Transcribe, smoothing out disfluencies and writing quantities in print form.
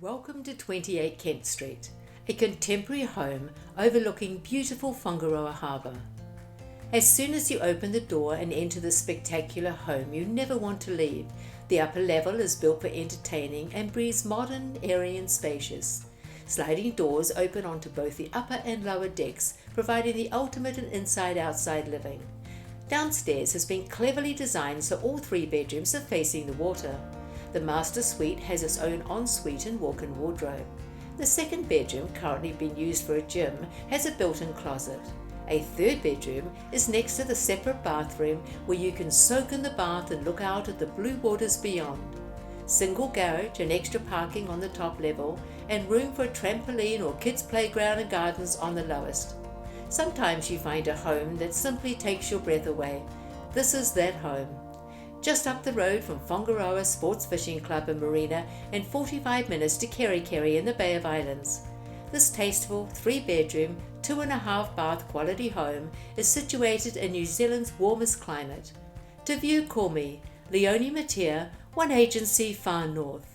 Welcome to 28 Kent Street, a contemporary home overlooking beautiful Whangaroa harbour. As soon as you open the door and enter this spectacular home, you never want to leave. The upper level is built for entertaining and breathes modern, airy and spacious. Sliding doors open onto both the upper and lower decks, providing the ultimate in inside-outside living. Downstairs has been cleverly designed so all three bedrooms are facing the water. The master suite has its own ensuite and walk-in wardrobe. The second bedroom, currently being used for a gym, has a built-in closet. A third bedroom is next to the separate bathroom where you can soak in the bath and look out at the blue waters beyond. Single garage and extra parking on the top level, and room for a trampoline or kids' playground and gardens on the lowest. Sometimes you find a home that simply takes your breath away. This is that home. Just up the road from Whangaroa Sports Fishing Club and Marina, and 45 minutes to Kerikeri in the Bay of Islands. This tasteful 3-bedroom, 2.5 bath quality home is situated in New Zealand's warmest climate. To view, call me, Leonie Matea, One Agency, Far North.